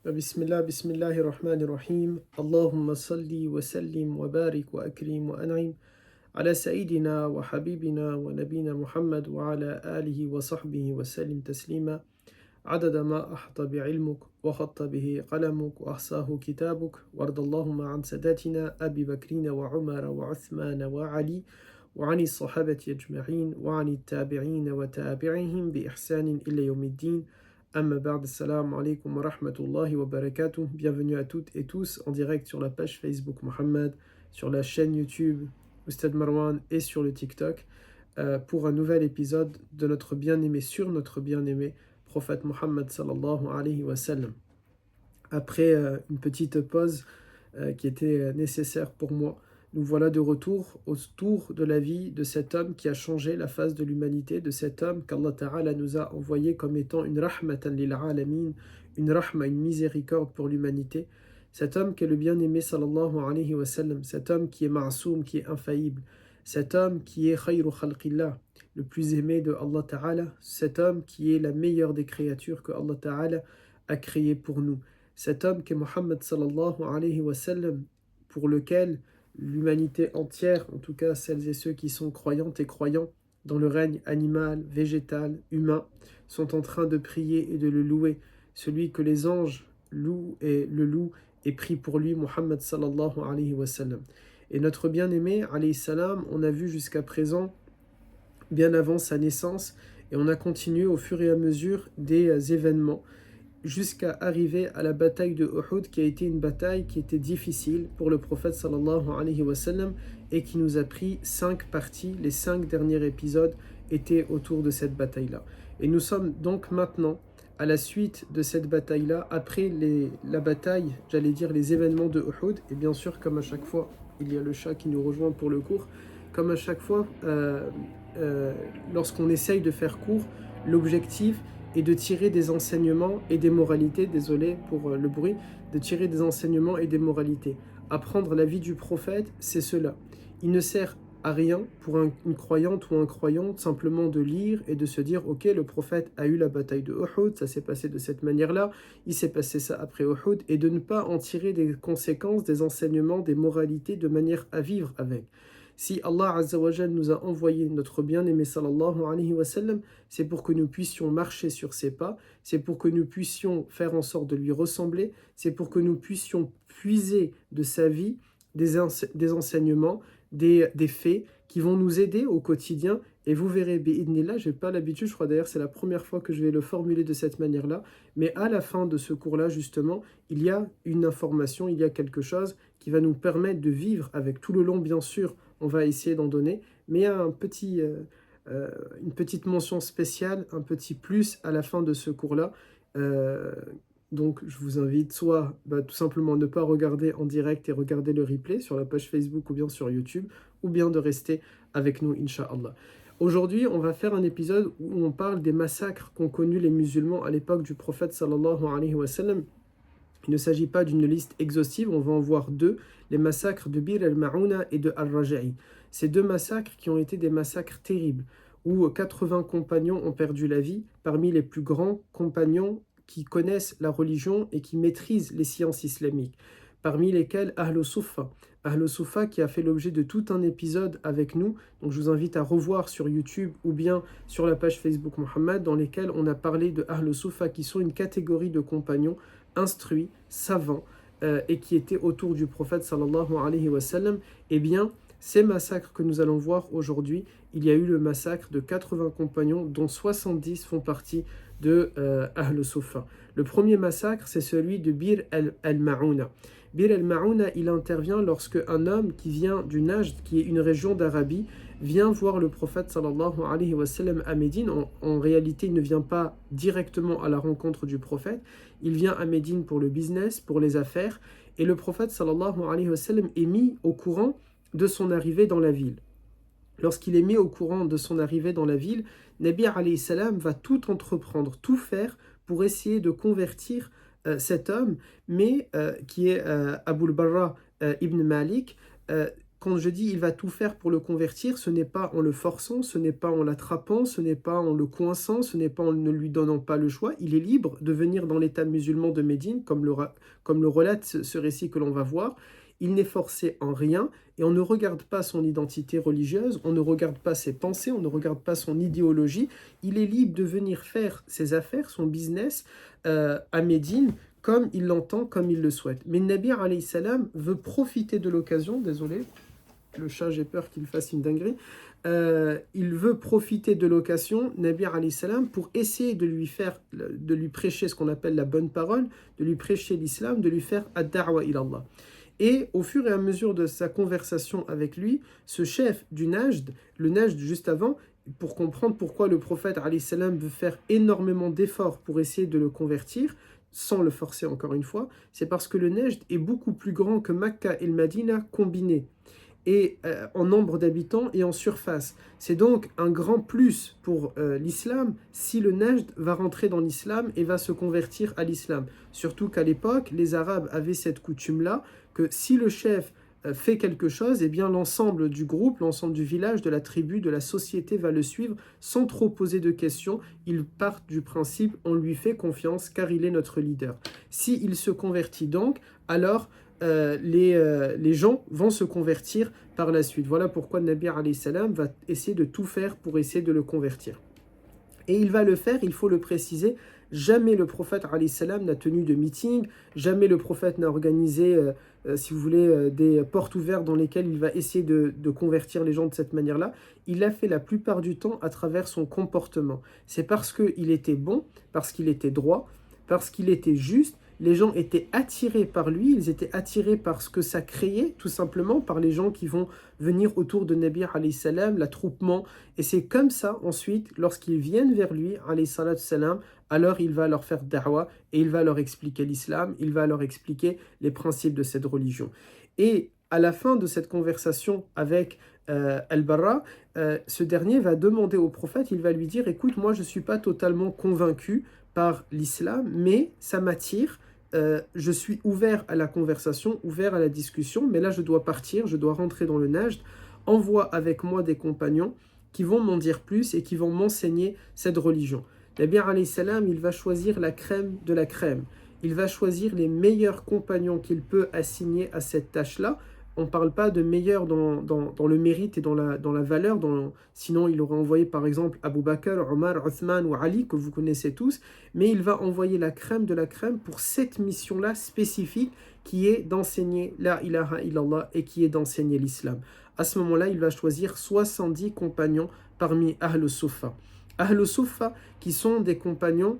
بسم الله الرحمن الرحيم اللهم صل وسلم وبارك وأكرم وأنعم على سيدنا وحبيبنا ونبينا محمد وعلى آله وصحبه وسلم تسليما عدد ما أحاط بعلمك وخط به قلمك وأحصاه كتابك وارض اللهم عن ساداتنا أبي بكر وعمر وعثمان وعلي وعن الصحابة أجمعين وعن التابعين وتابعهم بإحسان إلى يوم الدين. Amma ba'd, assalamu alaikum wa rahmatullahi wa barakatuh. Bienvenue à toutes et tous en direct sur la page Facebook Mohammed, sur la chaîne YouTube Oustad Marwan et sur le TikTok pour un nouvel épisode de notre bien-aimé, sur notre bien-aimé prophète Mohammed sallallahu alayhi wa sallam. Après une petite pause qui était nécessaire pour moi, nous voilà de retour autour de la vie de cet homme qui a changé la face de l'humanité, de cet homme qu'Allah Ta'ala nous a envoyé comme étant une rahmatan lil alamin, une rahma, une miséricorde pour l'humanité. Cet homme qui est le bien-aimé sallallahu alayhi wa sallam, cet homme qui est ma'soum, qui est infaillible, cet homme qui est khayru khalqillah, le plus aimé de Allah Ta'ala, cet homme qui est la meilleure des créatures que Allah Ta'ala a créé pour nous. Cet homme qui est Mohammed sallallahu alayhi wa sallam, pour lequel l'humanité entière, en tout cas celles et ceux qui sont croyantes et croyants dans le règne animal, végétal, humain, sont en train de prier et de le louer. Celui que les anges louent et le louent et prient pour lui, Mohammed sallallahu alayhi wa sallam. Et notre bien-aimé, alayhi salam, on a vu jusqu'à présent, bien avant sa naissance, et on a continué au fur et à mesure des événements, jusqu'à arriver à la bataille de Uhud, qui a été une bataille qui était difficile pour le prophète sallallahu alayhi wa sallam et qui nous a pris 5 parties. Les 5 derniers épisodes étaient autour de cette bataille-là. Et nous sommes donc maintenant à la suite de cette bataille-là, après la bataille, j'allais dire les événements de Uhud. Et bien sûr, comme à chaque fois, il y a le chat qui nous rejoint pour le cours. Comme à chaque fois, lorsqu'on essaye de faire court, l'objectif et de tirer des enseignements et des moralités, désolé pour le bruit, de tirer des enseignements et des moralités. Apprendre la vie du prophète, c'est cela. Il ne sert à rien pour une croyante ou un croyant simplement de lire et de se dire « Ok, le prophète a eu la bataille de Uhud, ça s'est passé de cette manière-là, il s'est passé ça après Uhud » et de ne pas en tirer des conséquences, des enseignements, des moralités de manière à vivre avec. Si Allah Azza wa Jal nous a envoyé notre bien-aimé sallallahu alayhi wa sallam, c'est pour que nous puissions marcher sur ses pas, c'est pour que nous puissions faire en sorte de lui ressembler, c'est pour que nous puissions puiser de sa vie des enseignements, des faits qui vont nous aider au quotidien. Et vous verrez, bi'idnillah, je n'ai pas l'habitude, je crois d'ailleurs c'est la première fois que je vais le formuler de cette manière-là, mais à la fin de ce cours-là, justement, il y a une information, il y a quelque chose qui va nous permettre de vivre avec tout le long, bien sûr, on va essayer d'en donner, mais il y a une petite mention spéciale, un petit plus à la fin de ce cours-là. Donc je vous invite soit tout simplement ne pas regarder en direct et regarder le replay sur la page Facebook ou bien sur YouTube, ou bien de rester avec nous, Inch'Allah. Aujourd'hui, on va faire un épisode où on parle des massacres qu'ont connus les musulmans à l'époque du prophète sallallahu alayhi wa sallam. Il ne s'agit pas d'une liste exhaustive, on va en voir 2, les massacres de Bir el-Ma'ouna et de Al-Raja'i. Ces 2 massacres qui ont été des massacres terribles, où 80 compagnons ont perdu la vie, parmi les plus grands compagnons qui connaissent la religion et qui maîtrisent les sciences islamiques, parmi lesquels Ahl Suffa. Ahl Suffa qui a fait l'objet de tout un épisode avec nous, donc je vous invite à revoir sur YouTube ou bien sur la page Facebook Mohammed, dans lesquels on a parlé de Ahl Suffa, qui sont une catégorie de compagnons instruits, savants, et qui étaient autour du prophète sallallahu alayhi wa sallam. Eh bien, ces massacres que nous allons voir aujourd'hui, il y a eu le massacre de 80 compagnons, dont 70 font partie de Ahl Suffa. Le premier massacre, c'est celui de Bir el-Ma'ouna. Bir el-Ma'ouna, il intervient lorsque un homme qui vient du Najd, qui est une région d'Arabie, vient voir le prophète sallallahu alayhi wa sallam à Médine. En réalité, il ne vient pas directement à la rencontre du prophète, il vient à Médine pour le business, pour les affaires, et le prophète sallallahu alayhi wa sallam est mis au courant de son arrivée dans la ville. Lorsqu'il est mis au courant de son arrivée dans la ville, Nabi alayhi salam va tout entreprendre, tout faire pour essayer de convertir cet homme, mais qui est Abu al-Barra ibn Malik, quand je dis il va tout faire pour le convertir, ce n'est pas en le forçant, ce n'est pas en l'attrapant, ce n'est pas en le coinçant, ce n'est pas en ne lui donnant pas le choix. Il est libre de venir dans l'État musulman de Médine, comme le relate ce récit que l'on va voir. Il n'est forcé en rien et on ne regarde pas son identité religieuse, on ne regarde pas ses pensées, on ne regarde pas son idéologie. Il est libre de venir faire ses affaires, son business à Médine, comme il l'entend, comme il le souhaite. Mais Nabi alayhi salam veut profiter de l'occasion, désolé, le chat, j'ai peur qu'il fasse une dinguerie, il veut profiter de l'occasion, Nabi alayhi salam, pour essayer de lui prêcher ce qu'on appelle la bonne parole, de lui prêcher l'islam, de lui faire ad-da'wa ilallah. Et au fur et à mesure de sa conversation avec lui, ce chef du Najd, le Najd juste avant, pour comprendre pourquoi le prophète alayhi salam veut faire énormément d'efforts pour essayer de le convertir, sans le forcer encore une fois, c'est parce que le Najd est beaucoup plus grand que Makka et le Madina combinés, et en nombre d'habitants et en surface. C'est donc un grand plus pour l'islam si le Najd va rentrer dans l'islam et va se convertir à l'islam. Surtout qu'à l'époque, les Arabes avaient cette coutume-là, que si le chef fait quelque chose, eh bien l'ensemble du groupe, l'ensemble du village, de la tribu, de la société va le suivre sans trop poser de questions. Ils partent du principe, on lui fait confiance car il est notre leader. S'il se convertit donc, alors les gens vont se convertir par la suite. Voilà pourquoi Nabi alayhi salam va essayer de tout faire pour essayer de le convertir. Et il va le faire, il faut le préciser, jamais le prophète alayhi salam n'a tenu de meeting, jamais le prophète n'a organisé, si vous voulez, des portes ouvertes dans lesquelles il va essayer de convertir les gens de cette manière-là. Il l'a fait la plupart du temps à travers son comportement. C'est parce qu'il était bon, parce qu'il était droit, parce qu'il était juste. Les gens étaient attirés par lui, ils étaient attirés par ce que ça créait, tout simplement, par les gens qui vont venir autour de Nabi alayhi salam, l'attroupement. Et c'est comme ça, ensuite, lorsqu'ils viennent vers lui, alayhi salam, alors il va leur faire da'wa et il va leur expliquer l'islam, il va leur expliquer les principes de cette religion. Et à la fin de cette conversation avec Al-Barra, ce dernier va demander au prophète, il va lui dire, écoute, moi je ne suis pas totalement convaincu par l'islam, mais ça m'attire. Je suis ouvert à la conversation, ouvert à la discussion, mais là je dois partir, je dois rentrer dans le Najd. Envoie avec moi des compagnons qui vont m'en dire plus et qui vont m'enseigner cette religion. Nabi alayhi salam, il va choisir la crème de la crème. Il va choisir les meilleurs compagnons qu'il peut assigner à cette tâche-là. On ne parle pas de meilleurs dans le mérite et dans la valeur, sinon il aurait envoyé par exemple Abu Bakr, Omar, Othman ou Ali, que vous connaissez tous, mais il va envoyer la crème de la crème pour cette mission-là spécifique qui est d'enseigner la ilaha illallah et qui est d'enseigner l'islam. À ce moment-là, il va choisir 70 compagnons parmi Ahl Suffa. Ahl Suffa, qui sont des compagnons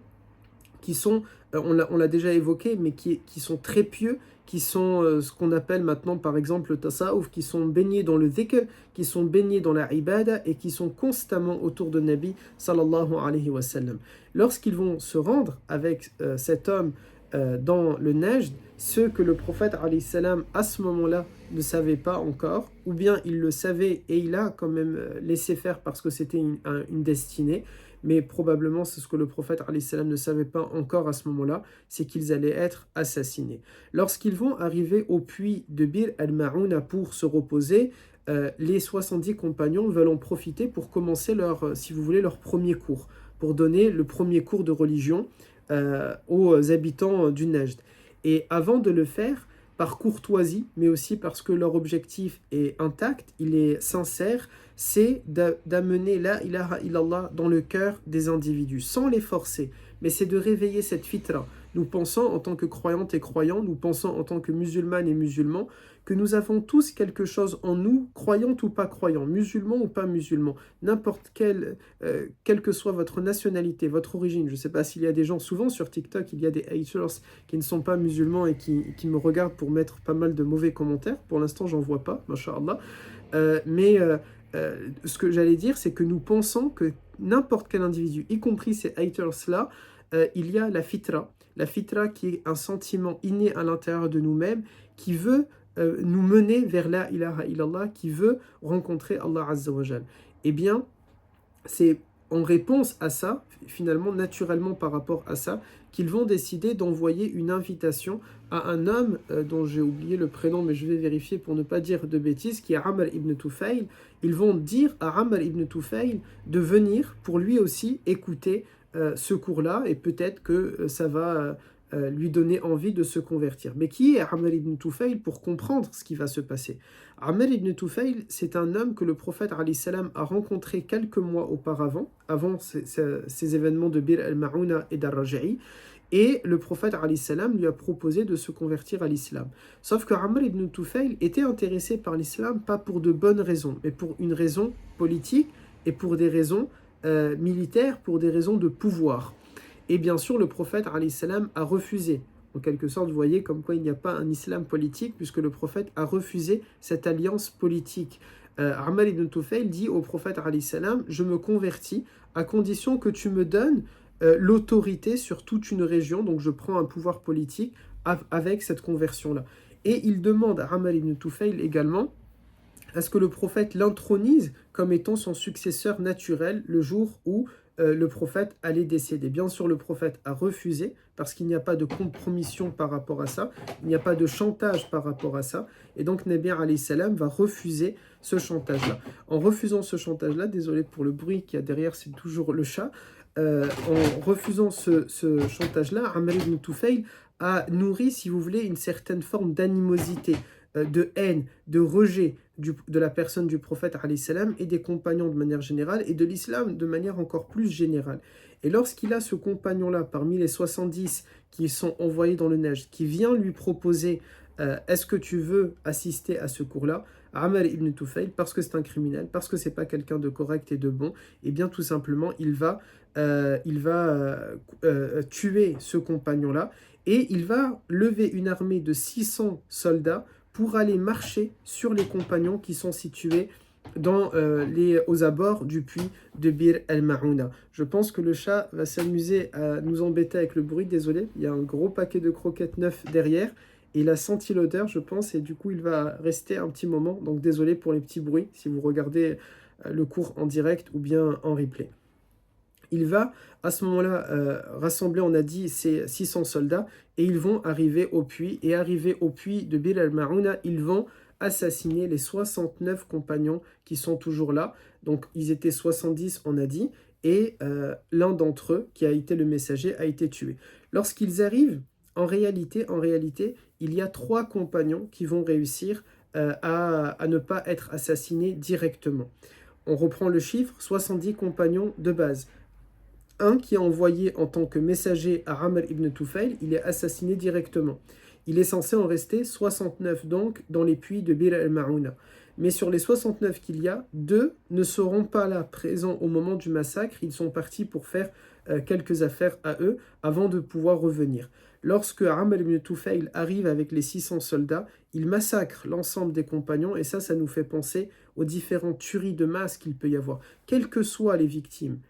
qui sont, on l'a déjà évoqué, mais qui sont très pieux, qui sont ce qu'on appelle maintenant par exemple le tasawuf, qui sont baignés dans le dhikr, qui sont baignés dans la ibada et qui sont constamment autour de Nabi sallallahu alayhi wa sallam. Lorsqu'ils vont se rendre avec cet homme dans le Najd, ce que le prophète alayhi salam à ce moment-là ne savait pas encore, ou bien il le savait et il a quand même laissé faire parce que c'était une destinée, mais probablement c'est ce que le prophète alayhi salam ne savait pas encore à ce moment-là, c'est qu'ils allaient être assassinés. Lorsqu'ils vont arriver au puits de Bir al-Ma'ouna pour se reposer, les 70 compagnons veulent en profiter pour commencer si vous voulez, leur premier cours, pour donner le premier cours de religion aux habitants du Najd. Et avant de le faire, par courtoisie, mais aussi parce que leur objectif est intact, il est sincère, c'est d'amener la ilaha illallah dans le cœur des individus, sans les forcer. Mais c'est de réveiller cette fitra. Nous pensons en tant que croyantes et croyants, nous pensons en tant que musulmanes et musulmans, que nous avons tous quelque chose en nous, croyants ou pas croyants, musulmans ou pas musulmans, n'importe quelle que soit votre nationalité, votre origine. Je ne sais pas s'il y a des gens, souvent sur TikTok, il y a des haters qui ne sont pas musulmans et qui me regardent pour mettre pas mal de mauvais commentaires. Pour l'instant, j'en vois pas, masha'Allah. Ce que j'allais dire, c'est que nous pensons que n'importe quel individu, y compris ces haters-là, il y a la fitra qui est un sentiment inné à l'intérieur de nous-mêmes, qui veut nous mener vers la ilaha illallah, qui veut rencontrer Allah Azza wa Jal. Eh bien, c'est en réponse à ça, finalement, naturellement par rapport à ça, qu'ils vont décider d'envoyer une invitation à un homme dont j'ai oublié le prénom, mais je vais vérifier pour ne pas dire de bêtises, qui est Amr ibn Tufayl. Ils vont dire à Amr ibn Tufayl de venir pour lui aussi écouter ce cours-là, et peut-être que ça va lui donner envie de se convertir. Mais qui est Amr ibn Tufayl pour comprendre ce qui va se passer? Amr ibn Tufayl, c'est un homme que le prophète alayhi salam a rencontré quelques mois auparavant, avant ces événements de Bir al-Ma'una et d'Ar-Raja'i, et le prophète alayhi salam lui a proposé de se convertir à l'islam. Sauf que Amr ibn Tufayl était intéressé par l'islam pas pour de bonnes raisons, mais pour une raison politique et pour des raisons militaires, pour des raisons de pouvoir. Et bien sûr, le prophète alayhi salam a refusé. En quelque sorte, vous voyez comme quoi il n'y a pas un islam politique, puisque le prophète a refusé cette alliance politique. Amr ibn Tufayl dit au prophète alayhi salam, je me convertis à condition que tu me donnes l'autorité sur toute une région, donc je prends un pouvoir politique avec cette conversion-là. Et il demande à Amr ibn Tufayl également à ce que le prophète l'intronise comme étant son successeur naturel le jour où le prophète allait décéder. Bien sûr, le prophète a refusé parce qu'il n'y a pas de compromission par rapport à ça, il n'y a pas de chantage par rapport à ça, et donc Nabi alayhi salam va refuser ce chantage-là. En refusant ce chantage-là, désolé pour le bruit qu'il y a derrière, c'est toujours le chat, en refusant ce chantage-là, Amr ibn Tufayl a nourri, si vous voulez, une certaine forme d'animosité, de haine, de rejet de la personne du prophète alayhi salam et des compagnons de manière générale et de l'islam de manière encore plus générale. Et lorsqu'il a ce compagnon-là parmi les 70 qui sont envoyés dans le Nejd, qui vient lui proposer est-ce que tu veux assister à ce cours-là, Amr ibn Tufayl, parce que c'est un criminel, parce que c'est pas quelqu'un de correct et de bon, et bien tout simplement il va tuer ce compagnon-là et il va lever une armée de 600 soldats pour aller marcher sur les compagnons qui sont situés aux abords du puits de Bir el-Ma'ouna. Je pense que le chat va s'amuser à nous embêter avec le bruit, désolé, il y a un gros paquet de croquettes neufs derrière, et il a senti l'odeur, je pense, et du coup il va rester un petit moment, donc désolé pour les petits bruits si vous regardez le cours en direct ou bien en replay. Il va à ce moment-là rassembler, on a dit, ces 600 soldats et ils vont arriver au puits. Et arrivés au puits de Bir al-Ma'ouna, ils vont assassiner les 69 compagnons qui sont toujours là. Donc ils étaient 70, on a dit, et l'un d'entre eux, qui a été le messager, a été tué. Lorsqu'ils arrivent, en réalité, il y a 3 compagnons qui vont réussir à ne pas être assassinés directement. On reprend le chiffre, 70 compagnons de base. Un qui est envoyé en tant que messager à Amr ibn Tufayl, il est assassiné directement. Il est censé en rester 69 donc dans les puits de Bir el-Ma'ouna. Mais sur les 69 qu'il y a, 2 ne seront pas là présents au moment du massacre. Ils sont partis pour faire quelques affaires à eux avant de pouvoir revenir. Lorsque Amr ibn Tufayl arrive avec les 600 soldats, il massacre l'ensemble des compagnons et ça nous fait penser aux différentes tueries de masse qu'il peut y avoir. Quelles que soient les victimes,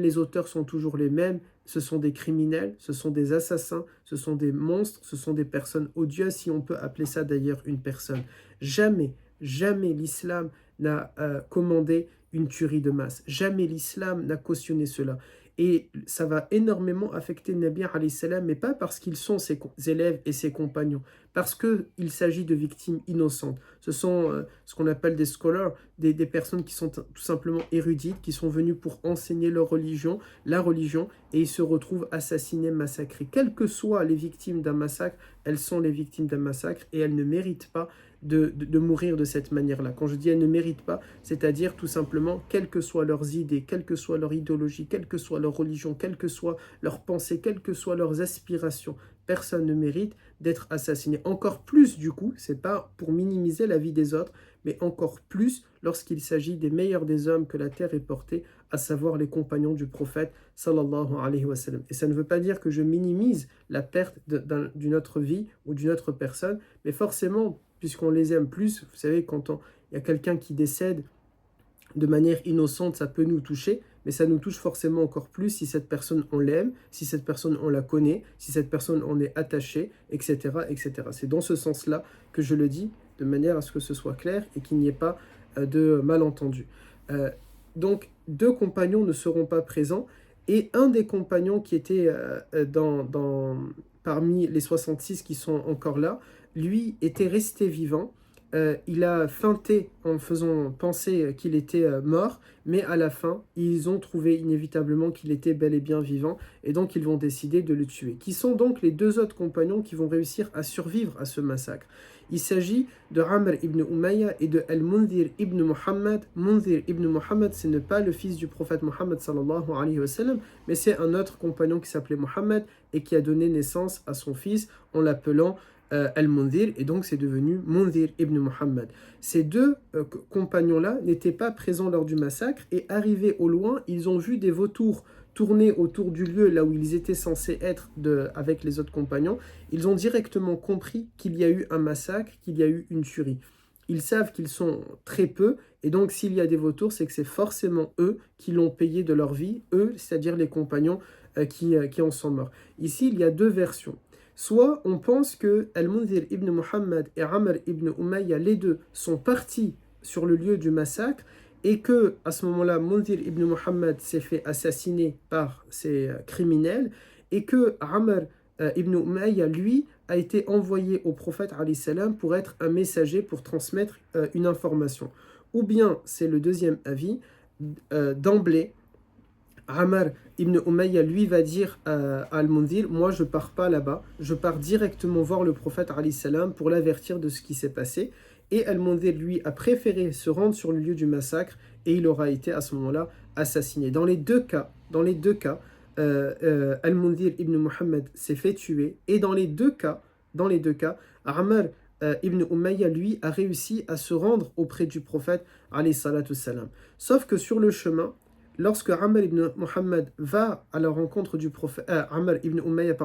les auteurs sont toujours les mêmes. Ce sont des criminels, ce sont des assassins, ce sont des monstres, ce sont des personnes odieuses, si on peut appeler ça d'ailleurs une personne. Jamais l'islam n'a commandé une tuerie de masse. Jamais l'islam n'a cautionné cela. Et ça va énormément affecter Nabi alayhi salam, mais pas parce qu'ils sont ses élèves et ses compagnons, parce qu'il s'agit de victimes innocentes. Ce sont ce qu'on appelle des scholars, des personnes qui sont tout simplement érudites, qui sont venues pour enseigner leur religion, la religion, et ils se retrouvent assassinés, massacrés. Quelles que soient les victimes d'un massacre, elles sont les victimes d'un massacre et elles ne méritent pas de mourir de cette manière-là. Quand je dis elles ne méritent pas, c'est-à-dire tout simplement, quelles que soient leurs idées, quelle que soit leur idéologie, quelle que soit leur religion, quelle que soit leurs pensées, quelles que soient leurs aspirations, personne ne mérite d'être assassiné. Encore plus du coup, c'est pas pour minimiser la vie des autres, mais encore plus lorsqu'il s'agit des meilleurs des hommes que la terre ait portés, à savoir les compagnons du prophète sallallahu alayhi wa sallam. Et ça ne veut pas dire que je minimise la perte d'une autre vie ou d'une autre personne, mais forcément, puisqu'on les aime plus, vous savez, quand il y a quelqu'un qui décède de manière innocente, ça peut nous toucher, mais ça nous touche forcément encore plus si cette personne, on l'aime, si cette personne, on la connaît, si cette personne, on est attaché, etc. etc. C'est dans ce sens-là que je le dis, de manière à ce que ce soit clair et qu'il n'y ait pas de malentendu. Donc, 2 compagnons ne seront pas présents, et un des compagnons qui était parmi les 66 qui sont encore là, lui était resté vivant. Il a feinté en faisant penser qu'il était mort, mais à la fin, ils ont trouvé inévitablement qu'il était bel et bien vivant, et donc ils vont décider de le tuer. Qui sont donc les deux autres compagnons qui vont réussir à survivre à ce massacre? Il s'agit de Amr ibn Umayya et de Al-Mundhir ibn Muhammad. Mundhir ibn Muhammad, ce n'est pas le fils du prophète Muhammad sallallahu alayhi wa sallam, mais c'est un autre compagnon qui s'appelait Muhammad et qui a donné naissance à son fils en l'appelant Al-Mundhir, et donc c'est devenu Mundhir ibn Muhammad. Ces deux compagnons-là n'étaient pas présents lors du massacre, et arrivés au loin, ils ont vu des vautours tourner autour du lieu là où ils étaient censés être avec les autres compagnons. Ils ont directement compris qu'il y a eu un massacre, qu'il y a eu une tuerie. Ils savent qu'ils sont très peu, et donc s'il y a des vautours, c'est que c'est forcément eux qui l'ont payé de leur vie, eux, c'est-à-dire les compagnons qui en sont morts. Ici, il y a deux versions. Soit on pense que Al-Mundhir ibn Muhammad et Amr ibn Umayya, les deux, sont partis sur le lieu du massacre, et que à ce moment-là, Mundhir ibn Muhammad s'est fait assassiner par ces criminels, et que Amr ibn Umayya, lui, a été envoyé au prophète alayhi salam pour être un messager, pour transmettre une information. Ou bien, c'est le deuxième avis, d'emblée, Amr ibn Umayya, lui, va dire à Al-Mundhir, moi je pars pas là-bas, je pars directement voir le prophète alayhi salam pour l'avertir de ce qui s'est passé. Et Al-Mundhir, lui, a préféré se rendre sur le lieu du massacre, et il aura été à ce moment-là assassiné. Dans les deux cas, Al-Mundhir ibn Muhammad s'est fait tuer, et dans les deux cas, Amr ibn Umayya, lui, a réussi à se rendre auprès du prophète alayhi salatu salam. Sauf que sur le chemin, lorsque Amr ibn Muhammad va à la rencontre du prophète, Amr ibn Umayya,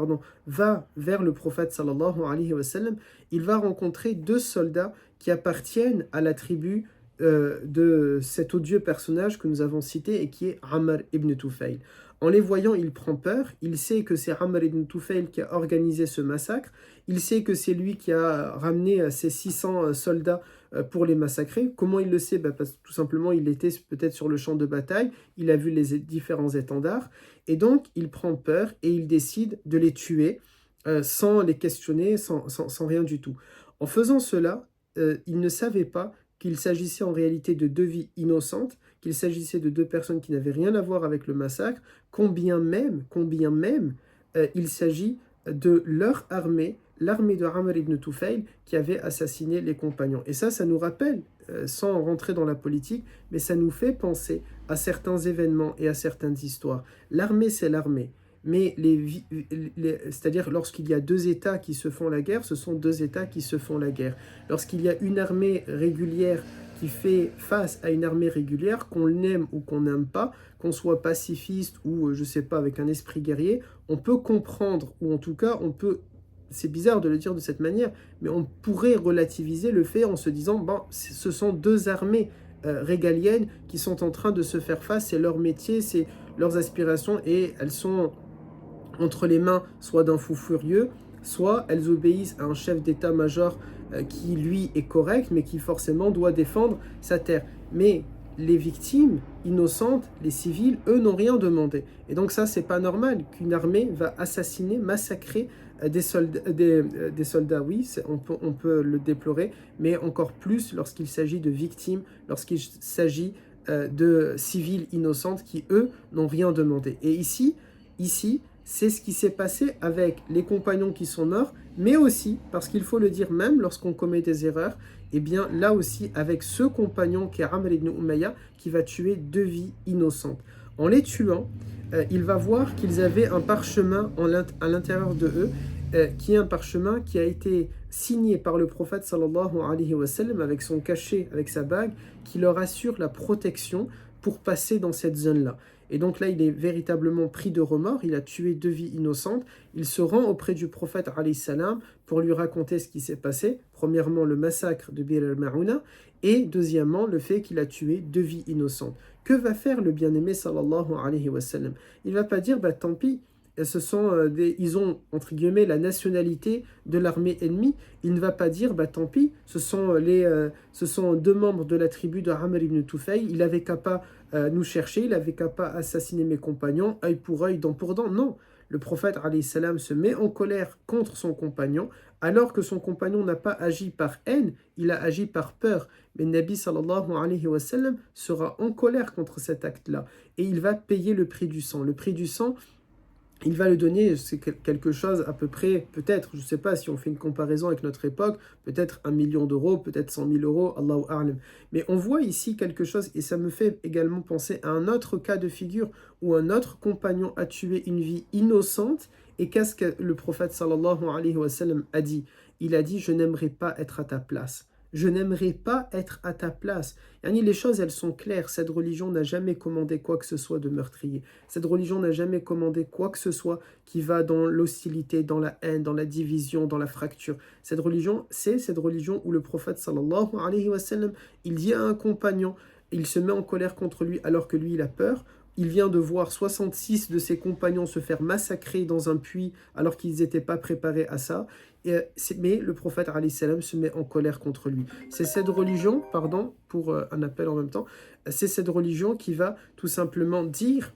va vers le prophète sallallahu alayhi wa sallam, il va rencontrer deux soldats qui appartiennent à la tribu de cet odieux personnage que nous avons cité, et qui est Amr ibn Tufayl. En les voyant, il prend peur, il sait que c'est Amr ibn Tufayl qui a organisé ce massacre, il sait que c'est lui qui a ramené ces 600 soldats pour les massacrer. Comment il le sait? Parce que tout simplement, il était peut-être sur le champ de bataille, il a vu les différents étendards, et donc il prend peur et il décide de les tuer sans les questionner, sans rien du tout. En faisant cela, il ne savait pas qu'il s'agissait en réalité de deux vies innocentes, qu'il s'agissait de deux personnes qui n'avaient rien à voir avec le massacre, combien même il s'agit de leur armée, l'armée de Amr ibn Tufayl, qui avait assassiné les compagnons. Et ça nous rappelle, sans rentrer dans la politique, mais ça nous fait penser à certains événements et à certaines histoires. L'armée, c'est l'armée. Mais c'est-à-dire lorsqu'il y a deux États qui se font la guerre, ce sont deux États qui se font la guerre. Lorsqu'il y a une armée régulière qui fait face à une armée régulière, qu'on l'aime ou qu'on n'aime pas, qu'on soit pacifiste ou, je sais pas, avec un esprit guerrier, on peut comprendre, ou en tout cas, c'est bizarre de le dire de cette manière, mais on pourrait relativiser le fait en se disant, bon, ce sont deux armées régaliennes qui sont en train de se faire face, c'est leur métier, c'est leurs aspirations, et elles sont entre les mains soit d'un fou furieux, soit elles obéissent à un chef d'état-major qui lui est correct, mais qui forcément doit défendre sa terre. Mais les victimes innocentes, les civils, eux n'ont rien demandé. Et donc ça, c'est pas normal qu'une armée va assassiner, massacrer des soldats. Oui, on peut le déplorer, mais encore plus lorsqu'il s'agit de victimes, lorsqu'il s'agit de civils innocentes qui, eux, n'ont rien demandé. Et ici, c'est ce qui s'est passé avec les compagnons qui sont morts, mais aussi, parce qu'il faut le dire, même lorsqu'on commet des erreurs, et bien là aussi avec ce compagnon qui est Amr ibn Umayya, qui va tuer deux vies innocentes. En les tuant, il va voir qu'ils avaient un parchemin à l'intérieur de eux, qui est un parchemin qui a été signé par le prophète sallallahu alayhi wa sallam, avec son cachet, avec sa bague, qui leur assure la protection pour passer dans cette zone-là. Et donc là, il est véritablement pris de remords, il a tué deux vies innocentes, il se rend auprès du prophète alayhi salam pour lui raconter ce qui s'est passé, premièrement le massacre de Bir al-Ma'una, et deuxièmement le fait qu'il a tué deux vies innocentes. Que va faire le bien-aimé sallallahu alayhi wa sallam? Il ne va pas dire, tant pis, ils ont, entre guillemets, la nationalité de l'armée ennemie. Il ne va pas dire, tant pis, ce sont deux membres de la tribu de Amr ibn Tufayl, il n'avait qu'à pas nous chercher, il n'avait qu'à pas assassiner mes compagnons, œil pour œil, dent pour dent. Non, le prophète alayhi salam se met en colère contre son compagnon, alors que son compagnon n'a pas agi par haine, il a agi par peur. Mais Nabi sallallahu alayhi wa sallam sera en colère contre cet acte-là et il va payer le prix du sang. Le prix du sang, il va le donner, c'est quelque chose à peu près, peut-être, je ne sais pas si on fait une comparaison avec notre époque, peut-être 1 million d'euros, peut-être 100 000 euros, Allahu A'lam. Mais on voit ici quelque chose, et ça me fait également penser à un autre cas de figure où un autre compagnon a tué une vie innocente, et qu'est-ce que le prophète sallallahu alayhi wa sallam a dit? Il a dit, je n'aimerais pas être à ta place. Je n'aimerais pas être à ta place. Yani, les choses, elles sont claires. Cette religion n'a jamais commandé quoi que ce soit de meurtrier. Cette religion n'a jamais commandé quoi que ce soit qui va dans l'hostilité, dans la haine, dans la division, dans la fracture. Cette religion, c'est cette religion où le prophète sallallahu alayhi wa sallam, il dit à un compagnon, il se met en colère contre lui alors que lui, il a peur. Il vient de voir 66 de ses compagnons se faire massacrer dans un puits alors qu'ils n'étaient pas préparés à ça. Mais le prophète alayhi salam se met en colère contre lui. C'est cette religion, pardon pour un appel en même temps, c'est cette religion qui va tout simplement dire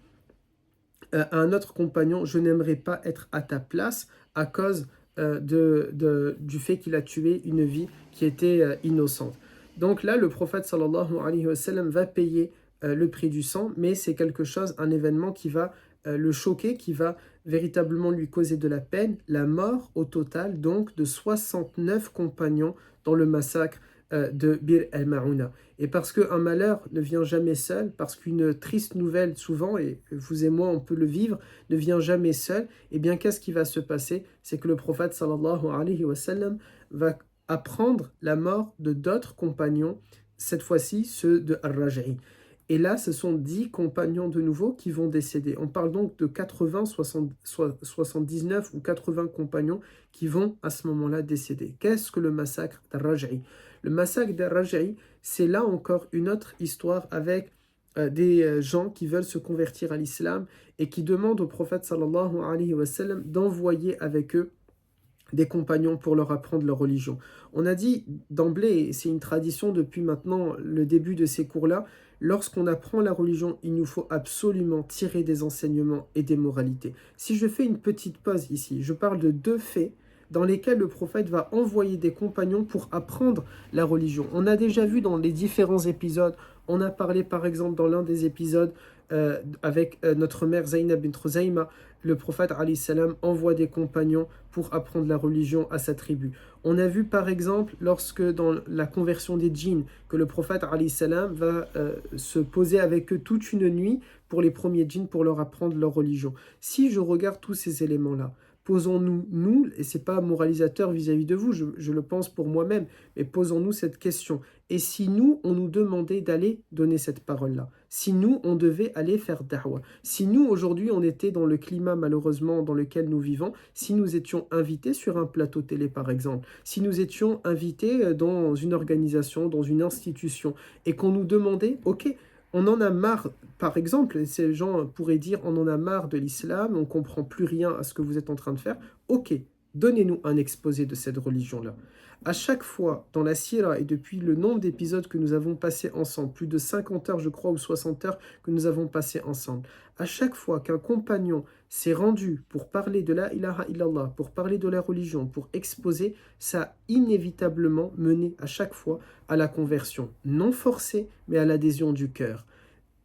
à un autre compagnon, je n'aimerais pas être à ta place à cause du fait qu'il a tué une vie qui était innocente. Donc là, le prophète sallallahu alayhi wa sallam va payer le prix du sang, mais c'est quelque chose, un événement qui va le choquer, qui va véritablement lui causer de la peine, la mort au total donc de 69 compagnons dans le massacre de Bir el-Ma'ouna. Et parce qu'un malheur ne vient jamais seul, parce qu'une triste nouvelle souvent, et vous et moi on peut le vivre, ne vient jamais seul, et bien qu'est-ce qui va se passer? C'est que le prophète sallallahu alayhi wa sallam va apprendre la mort de d'autres compagnons, cette fois-ci ceux de Ar-Raj'i. Et là, ce sont 10 compagnons de nouveau qui vont décéder. On parle donc de 80, 79 ou 80 compagnons qui vont à ce moment-là décéder. Qu'est-ce que le massacre d'Ar-Raj'i? Le massacre d'Ar-Raj'i, c'est là encore une autre histoire avec des gens qui veulent se convertir à l'islam et qui demandent au prophète sallallahu alayhi wa sallam d'envoyer avec eux des compagnons pour leur apprendre leur religion. On a dit d'emblée, et c'est une tradition depuis maintenant le début de ces cours-là, lorsqu'on apprend la religion, il nous faut absolument tirer des enseignements et des moralités. Si je fais une petite pause ici, je parle de 2 faits dans lesquels le prophète va envoyer des compagnons pour apprendre la religion. On a déjà vu dans les différents épisodes, on a parlé par exemple dans l'un des épisodes avec notre mère Zaynab bint Khuzaïma, le prophète alayhi salam envoie des compagnons pour apprendre la religion à sa tribu. On a vu par exemple lorsque dans la conversion des djinns que le prophète alayhi salam va se poser avec eux toute une nuit pour les premiers djinns pour leur apprendre leur religion. Si je regarde tous ces éléments-là, posons-nous, nous, et ce n'est pas moralisateur vis-à-vis de vous, je le pense pour moi-même, mais posons-nous cette question. Et si nous, on nous demandait d'aller donner cette parole-là? Si nous, on devait aller faire da'wah? Si nous, aujourd'hui, on était dans le climat, malheureusement, dans lequel nous vivons, si nous étions invités sur un plateau télé, par exemple, si nous étions invités dans une organisation, dans une institution, et qu'on nous demandait, ok, on en a marre, par exemple, ces gens pourraient dire on en a marre de l'islam, on ne comprend plus rien à ce que vous êtes en train de faire. Ok, donnez-nous un exposé de cette religion-là. À chaque fois, dans la Sira, et depuis le nombre d'épisodes que nous avons passés ensemble, plus de 50 heures, je crois, ou 60 heures que nous avons passées ensemble, à chaque fois qu'un compagnon s'est rendu pour parler de la ilaha illallah, pour parler de la religion, pour exposer, ça a inévitablement mené à chaque fois à la conversion, non forcée, mais à l'adhésion du cœur.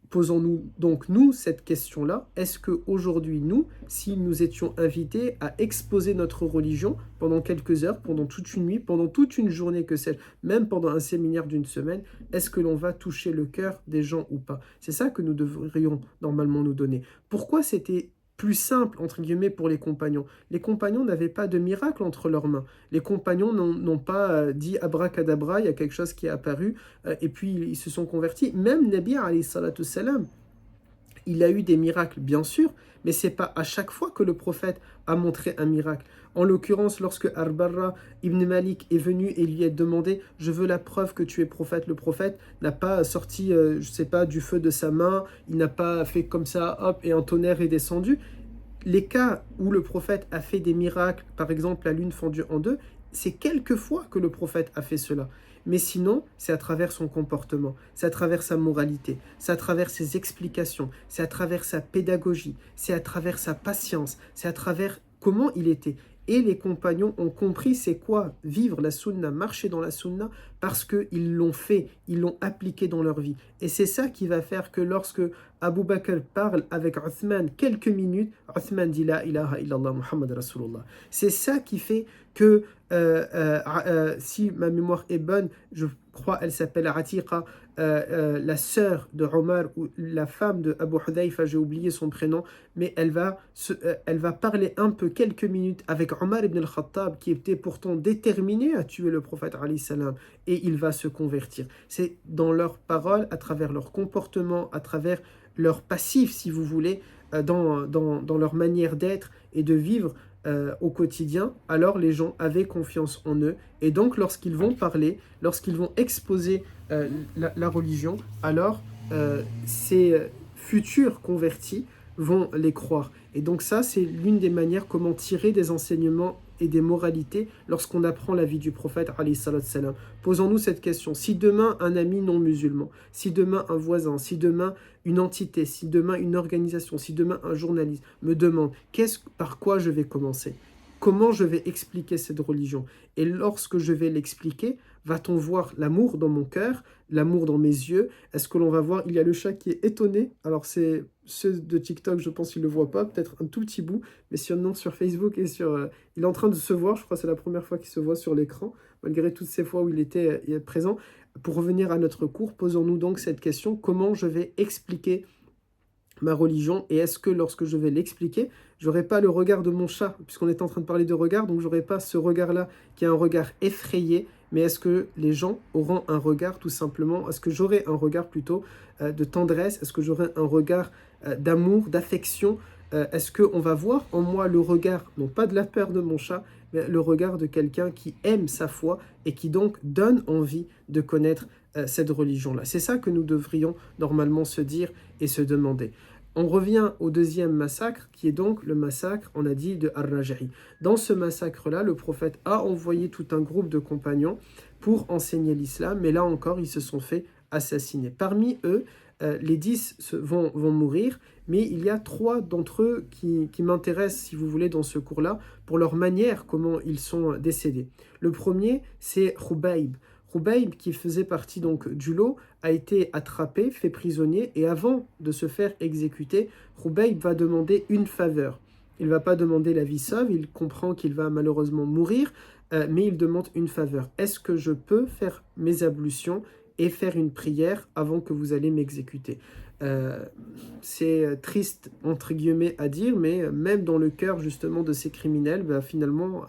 Posons-nous donc, nous, cette question-là. Est-ce qu'aujourd'hui, nous, si nous étions invités à exposer notre religion pendant quelques heures, pendant toute une nuit, pendant toute une journée que c'est, même pendant un séminaire d'une semaine, est-ce que l'on va toucher le cœur des gens ou pas? C'est ça que nous devrions normalement nous donner. Pourquoi c'était plus simple, entre guillemets, pour les compagnons? Les compagnons n'avaient pas de miracle entre leurs mains. Les compagnons n'ont pas dit abracadabra, il y a quelque chose qui est apparu, et puis ils se sont convertis. Même Nabi alayhi salatu salam, il a eu des miracles, bien sûr, mais c'est pas à chaque fois que le prophète a montré un miracle. En l'occurrence, lorsque Al-Barra ibn Malik est venu et lui a demandé « Je veux la preuve que tu es prophète », le prophète n'a pas sorti, je sais pas, du feu de sa main, il n'a pas fait comme ça, hop, et un tonnerre est descendu. Les cas où le prophète a fait des miracles, par exemple la lune fendue en deux, c'est quelques fois que le prophète a fait cela. Mais sinon, c'est à travers son comportement, c'est à travers sa moralité, c'est à travers ses explications, c'est à travers sa pédagogie, c'est à travers sa patience, c'est à travers comment il était. Et les compagnons ont compris c'est quoi vivre la sunna, marcher dans la sunna, parce qu'ils l'ont fait, ils l'ont appliqué dans leur vie. Et c'est ça qui va faire que lorsque Abu Bakr parle avec Uthman quelques minutes, Uthman dit la ilaha illallah Muhammad Rasulullah. C'est ça qui fait que, si ma mémoire est bonne, je crois elle s'appelle Atiqa, la sœur de Omar, ou la femme de Abu Hudayfa, j'ai oublié son prénom, mais elle va parler un peu, quelques minutes, avec Omar ibn al-Khattab, qui était pourtant déterminé à tuer le prophète, alayhi salam, et il va se convertir. C'est dans leurs paroles, à travers leur comportement, à travers leur passif, si vous voulez, dans leur manière d'être et de vivre au quotidien, alors les gens avaient confiance en eux. Et donc, lorsqu'ils vont parler, lorsqu'ils vont exposer la religion, alors ces futurs convertis vont les croire. Et donc ça, c'est l'une des manières comment tirer des enseignements et des moralités lorsqu'on apprend la vie du prophète, alayhi salatu salam. Posons-nous cette question. Si demain, un ami non musulman, si demain, un voisin, si demain, une entité, si demain, une organisation, si demain, un journaliste me demande par quoi je vais commencer, comment je vais expliquer cette religion, et lorsque je vais l'expliquer, va-t-on voir l'amour dans mon cœur, l'amour dans mes yeux? Est-ce que l'on va voir, il y a le chat qui est étonné, alors c'est ceux de TikTok, je pense qu'ils ne le voient pas, peut-être un tout petit bout, mais sinon sur Facebook et il est en train de se voir, je crois que c'est la première fois qu'il se voit sur l'écran, malgré toutes ces fois où il était présent. Pour revenir à notre cours, posons-nous donc cette question, comment je vais expliquer ma religion, et est-ce que lorsque je vais l'expliquer, j'aurai pas le regard de mon chat, puisqu'on est en train de parler de regard, donc j'aurai pas ce regard-là qui est un regard effrayé, mais est-ce que les gens auront un regard tout simplement, est-ce que j'aurai un regard plutôt de tendresse, est-ce que j'aurai un regard d'amour, d'affection, est-ce qu'on va voir en moi le regard, non pas de la peur de mon chat, mais le regard de quelqu'un qui aime sa foi et qui donc donne envie de connaître cette religion-là. C'est ça que nous devrions normalement se dire et se demander. On revient au deuxième massacre, qui est donc le massacre, on a dit, de Ar-Raja'i. Dans ce massacre-là, le prophète a envoyé tout un groupe de compagnons pour enseigner l'islam, mais là encore, ils se sont fait assassiner. Parmi eux, les 10 vont mourir, mais il y a 3 d'entre eux qui m'intéressent, si vous voulez, dans ce cours-là, pour leur manière, comment ils sont décédés. Le premier, c'est Khubayb. Khubayb, qui faisait partie donc du lot, a été attrapé, fait prisonnier, et avant de se faire exécuter, Khubayb va demander une faveur. Il ne va pas demander la vie sauve, il comprend qu'il va malheureusement mourir, mais il demande une faveur. Est-ce que je peux faire mes ablutions et faire une prière avant que vous allez m'exécuter? C'est triste, entre guillemets, à dire, mais même dans le cœur justement de ces criminels, finalement,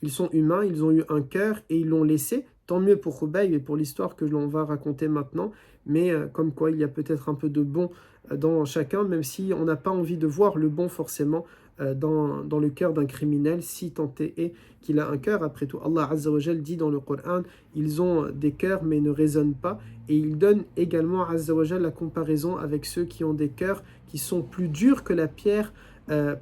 ils sont humains, ils ont eu un cœur et ils l'ont laissé. Tant mieux pour Khubayb et pour l'histoire que l'on va raconter maintenant, mais comme quoi il y a peut-être un peu de bon dans chacun, même si on n'a pas envie de voir le bon forcément dans le cœur d'un criminel, si tant est qu'il a un cœur. Après tout, Allah Azza wa Jal dit dans le Coran, ils ont des cœurs mais ne raisonnent pas, et il donne également Azza wa Jal la comparaison avec ceux qui ont des cœurs qui sont plus durs que la pierre,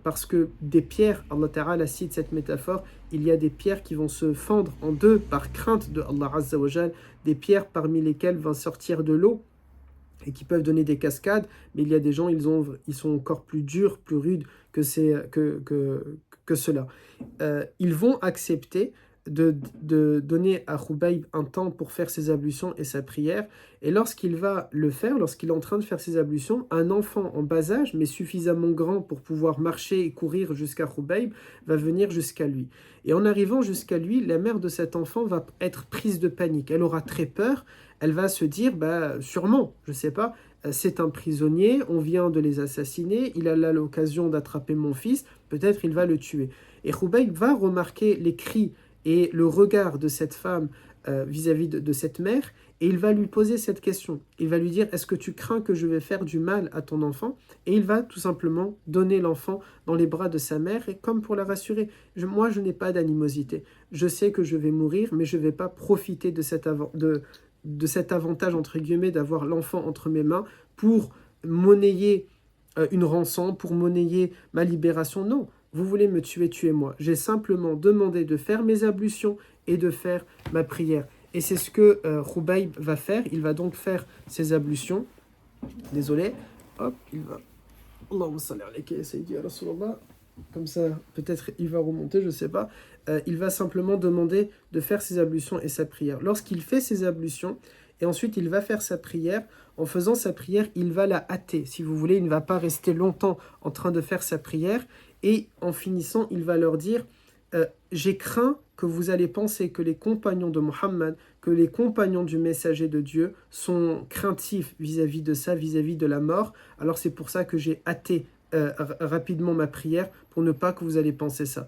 parce que des pierres, Allah Ta'ala cite cette métaphore, il y a des pierres qui vont se fendre en deux par crainte de Allah Azza wa Jal, des pierres parmi lesquelles va sortir de l'eau et qui peuvent donner des cascades, mais il y a des gens, ils sont encore plus durs, plus rudes que cela. Ils vont accepter de donner à Khubayb un temps pour faire ses ablutions et sa prière, et lorsqu'il va le faire, lorsqu'il est en train de faire ses ablutions, un enfant en bas âge, mais suffisamment grand pour pouvoir marcher et courir jusqu'à Khubayb, va venir jusqu'à lui. Et en arrivant jusqu'à lui, la mère de cet enfant va être prise de panique, elle aura très peur, elle va se dire, sûrement, je ne sais pas, c'est un prisonnier, on vient de les assassiner, il a là l'occasion d'attraper mon fils, peut-être il va le tuer. Et Khubayb va remarquer les cris et le regard de cette femme vis-à-vis de cette mère, et il va lui poser cette question. Il va lui dire, est-ce que tu crains que je vais faire du mal à ton enfant? Et il va tout simplement donner l'enfant dans les bras de sa mère, et comme pour la rassurer, moi je n'ai pas d'animosité, je sais que je vais mourir, mais je ne vais pas profiter de cet avantage, entre guillemets, d'avoir l'enfant entre mes mains pour monnayer une rançon, pour monnayer ma libération. Non, vous voulez me tuer, tuez-moi. J'ai simplement demandé de faire mes ablutions et de faire ma prière. Et c'est ce que Khubayb va faire. Il va donc faire ses ablutions. Désolé. Hop, il va. Allahumma salli alayka sayyidi Rasulallah. Comme ça, peut-être il va remonter, je ne sais pas. Il va simplement demander de faire ses ablutions et sa prière. Lorsqu'il fait ses ablutions, et ensuite il va faire sa prière, en faisant sa prière, il va la hâter. Si vous voulez, il ne va pas rester longtemps en train de faire sa prière. Et en finissant, il va leur dire j'ai craint que vous allez penser que les compagnons de Mohammed, que les compagnons du messager de Dieu sont craintifs vis-à-vis de ça, vis-à-vis de la mort. Alors c'est pour ça que j'ai hâté rapidement ma prière pour ne pas que vous allez penser ça.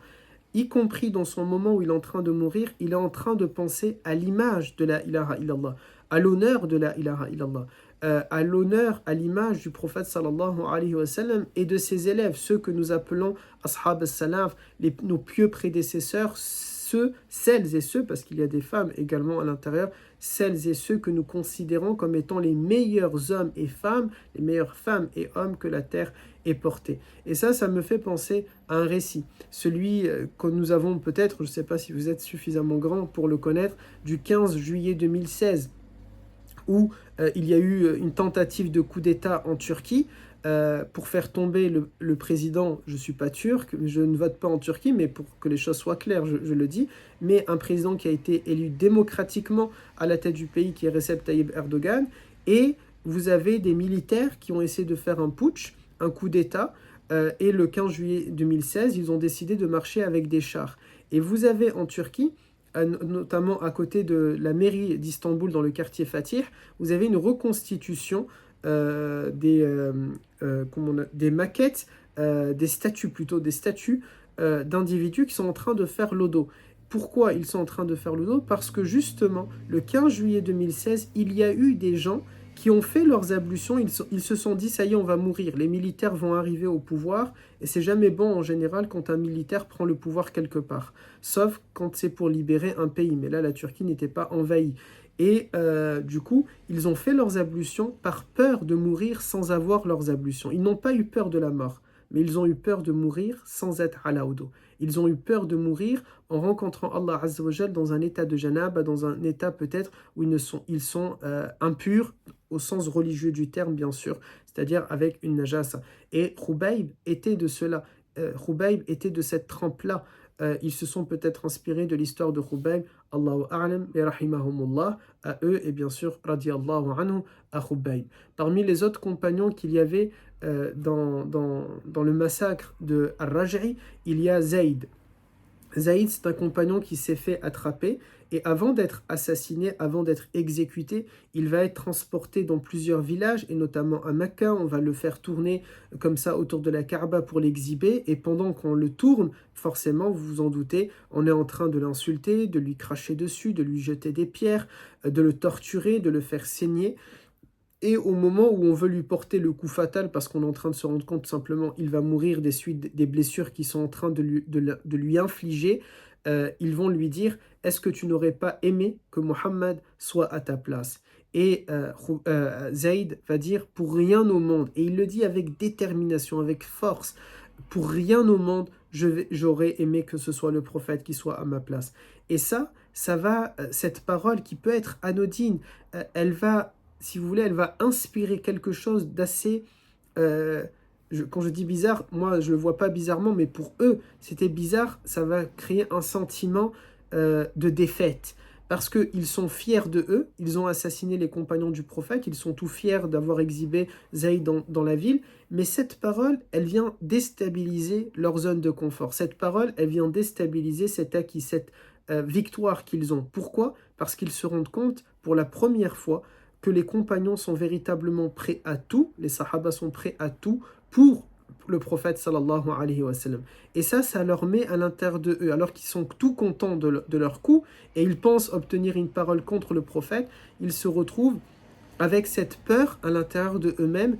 Y compris dans son moment où il est en train de mourir, il est en train de penser à l'image de la ilaha illallah, à l'honneur de la ilaha illallah, à l'honneur, à l'image du prophète sallallahu alayhi wa sallam et de ses élèves, ceux que nous appelons ashab al-salaf, nos pieux prédécesseurs, celles et ceux, parce qu'il y a des femmes également à l'intérieur, celles et ceux que nous considérons comme étant les meilleurs hommes et femmes, les meilleures femmes et hommes que la terre ait porté. Et ça me fait penser à un récit, celui que nous avons peut-être, je ne sais pas si vous êtes suffisamment grand pour le connaître, du 15 juillet 2016, où il y a eu une tentative de coup d'État en Turquie pour faire tomber le président. Je ne suis pas turc, je ne vote pas en Turquie, mais pour que les choses soient claires, je le dis, mais un président qui a été élu démocratiquement à la tête du pays, qui est Recep Tayyip Erdogan, et vous avez des militaires qui ont essayé de faire un putsch, un coup d'État, et le 15 juillet 2016, ils ont décidé de marcher avec des chars. Et vous avez en Turquie, notamment à côté de la mairie d'Istanbul, dans le quartier Fatih, vous avez une reconstitution des maquettes, des statues plutôt, des statues d'individus qui sont en train de faire le dos. Pourquoi ils sont en train de faire le dos? Parce que justement, le 15 juillet 2016, il y a eu des gens qui ont fait leurs ablutions, ils se sont dit, ça y est, on va mourir, les militaires vont arriver au pouvoir, et c'est jamais bon en général quand un militaire prend le pouvoir quelque part, sauf quand c'est pour libérer un pays, mais là la Turquie n'était pas envahie. Et du coup, ils ont fait leurs ablutions par peur de mourir sans avoir leurs ablutions. Ils n'ont pas eu peur de la mort, mais ils ont eu peur de mourir sans être ala wudu. Ils ont eu peur de mourir en rencontrant Allah Azza wa Jal dans un état de janaba, dans un état peut-être où ils sont impurs, au sens religieux du terme bien sûr, c'est-à-dire avec une najasa. Et Khubayb était de cela, Khubayb était de cette trempe-là. Ils se sont peut-être inspirés de l'histoire de Khubayb, Allahu a'lam, et rahimahumullah, à eux, et bien sûr, radiyallahu anhu, à Khubayb. Parmi les autres compagnons qu'il y avait dans le massacre de Ar-Raj'i, il y a Zayd. Zayd, c'est un compagnon qui s'est fait attraper, et avant d'être assassiné, avant d'être exécuté, il va être transporté dans plusieurs villages, et notamment à Mecca. On va le faire tourner comme ça autour de la Kaaba pour l'exhiber, et pendant qu'on le tourne, forcément, vous vous en doutez, on est en train de l'insulter, de lui cracher dessus, de lui jeter des pierres, de le torturer, de le faire saigner. Et au moment où on veut lui porter le coup fatal, parce qu'on est en train de se rendre compte simplement il va mourir des suites des blessures qui sont en train de lui infliger, ils vont lui dire « Est-ce que tu n'aurais pas aimé que Mohammed soit à ta place ?» Et Zayd va dire « Pour rien au monde », et il le dit avec détermination, avec force, « Pour rien au monde, j'aurais aimé que ce soit le prophète qui soit à ma place. » Et ça va, cette parole qui peut être anodine, elle va, si vous voulez, elle va inspirer quelque chose d'assez... quand je dis bizarre, moi je le vois pas bizarrement, mais pour eux, c'était bizarre, ça va créer un sentiment de défaite. Parce qu'ils sont fiers de eux, ils ont assassiné les compagnons du prophète, ils sont tout fiers d'avoir exhibé Zayd dans la ville, mais cette parole, elle vient déstabiliser leur zone de confort. Cette parole, elle vient déstabiliser cet acquis, cette victoire qu'ils ont. Pourquoi? Parce qu'ils se rendent compte, pour la première fois, que les compagnons sont véritablement prêts à tout, les sahaba sont prêts à tout pour le prophète sallallahu alayhi wa sallam. Et ça leur met à l'intérieur de eux, alors qu'ils sont tout contents de leur coup, et ils pensent obtenir une parole contre le prophète, ils se retrouvent avec cette peur à l'intérieur de eux-mêmes,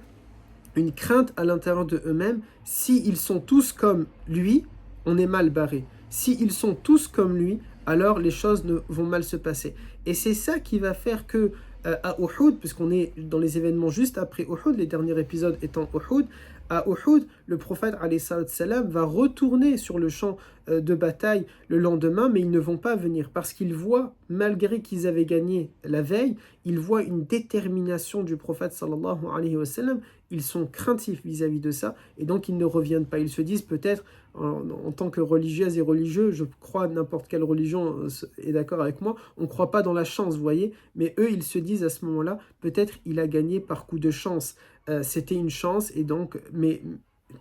une crainte à l'intérieur de eux-mêmes. S'ils sont tous comme lui, on est mal barré. S'ils sont tous comme lui, alors les choses vont mal se passer. Et c'est ça qui va faire que à Uhud, puisqu'on est dans les événements juste après Uhud, les derniers épisodes étant Uhud, À Uhud, le prophète alayhi salam va retourner sur le champ de bataille le lendemain, mais ils ne vont pas venir parce qu'ils voient, malgré qu'ils avaient gagné la veille, ils voient une détermination du prophète sallallahu alayhi wa sallam. Ils sont craintifs vis-à-vis de ça et donc ils ne reviennent pas. Ils se disent peut-être, en tant que religieuses et religieux, je crois n'importe quelle religion est d'accord avec moi, on ne croit pas dans la chance, vous voyez, mais eux ils se disent à ce moment-là, peut-être il a gagné par coup de chance. C'était une chance et donc, mais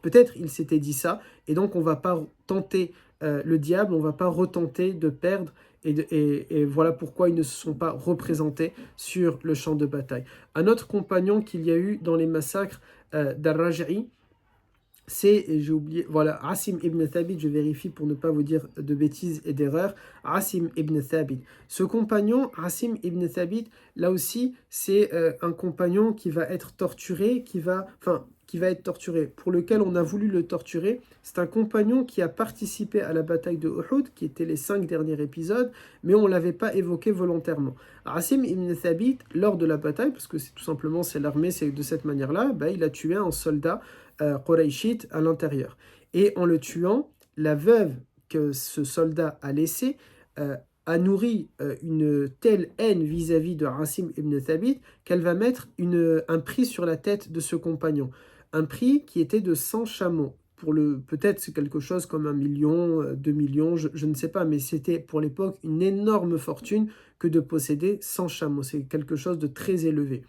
peut-être il s'était dit ça et donc on ne va pas tenter le diable, on ne va pas retenter de perdre et voilà pourquoi ils ne se sont pas représentés sur le champ de bataille. Un autre compagnon qu'il y a eu dans les massacres d'Al-Raj'i, c'est, j'ai oublié, voilà, Asim ibn Thabit, je vérifie pour ne pas vous dire de bêtises et d'erreurs, Asim ibn Thabit. Ce compagnon, Asim ibn Thabit, là aussi, c'est un compagnon qui va être torturé, qui va être torturé, pour lequel on a voulu le torturer. C'est un compagnon qui a participé à la bataille de Uhud, qui était les 5 derniers épisodes, mais on ne l'avait pas évoqué volontairement. Asim ibn Thabit, lors de la bataille, parce que c'est tout simplement c'est l'armée, c'est de cette manière-là, il a tué un soldat Qurayshite à l'intérieur. Et en le tuant, la veuve que ce soldat a laissée a nourri une telle haine vis-à-vis de Asim ibn Thabit qu'elle va mettre un prix sur la tête de ce compagnon. Un prix qui était de 100 chameaux. Peut-être c'est quelque chose comme 1 million, 2 millions, je ne sais pas, mais c'était pour l'époque une énorme fortune que de posséder 100 chameaux. C'est quelque chose de très élevé.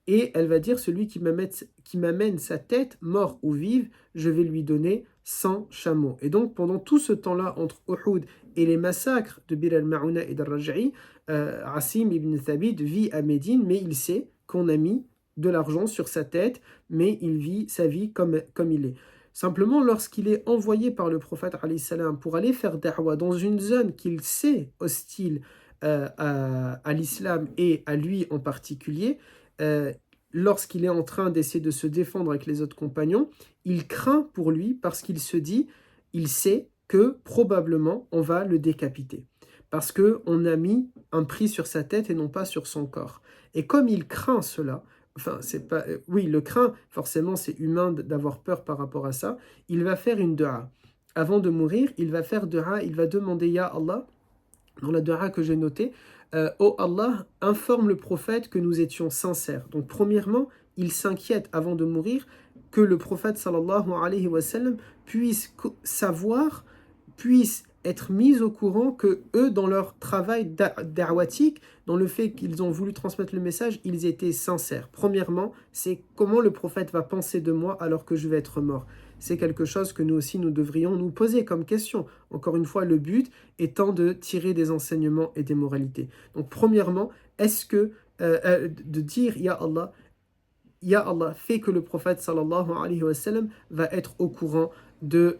Et elle va dire, celui qui m'amène sa tête, mort ou vive, je vais lui donner 100 chameaux. Et donc, pendant tout ce temps-là, entre Uhud et les massacres de Bir al-Ma'una et d'Al-Raj'i, Asim ibn Thabit vit à Médine, mais il sait qu'on a mis de l'argent sur sa tête, mais il vit sa vie comme il est. Simplement, lorsqu'il est envoyé par le prophète alayhi salam pour aller faire da'wah dans une zone qu'il sait hostile à l'islam et à lui en particulier, lorsqu'il est en train d'essayer de se défendre avec les autres compagnons, il craint pour lui parce qu'il se dit, il sait que probablement on va le décapiter. Parce qu'on a mis un prix sur sa tête et non pas sur son corps. Et comme il craint cela, c'est pas, oui, il le craint, forcément c'est humain d'avoir peur par rapport à ça, il va faire une dua. Avant de mourir, il va faire dua, il va demander Ya Allah, dans la dua que j'ai notée, oh Allah, informe le prophète que nous étions sincères. Donc premièrement, il s'inquiète avant de mourir que le prophète sallallahu alayhi wa sallam puisse savoir, puisse être mis au courant que eux, dans leur travail da'watique, dans le fait qu'ils ont voulu transmettre le message, ils étaient sincères. Premièrement, c'est comment le prophète va penser de moi alors que je vais être mort. C'est quelque chose que nous aussi, nous devrions nous poser comme question. Encore une fois, le but étant de tirer des enseignements et des moralités. Donc, premièrement, est-ce que de dire Ya Allah, fait que le prophète sallallahu alayhi wa sallam va être au courant de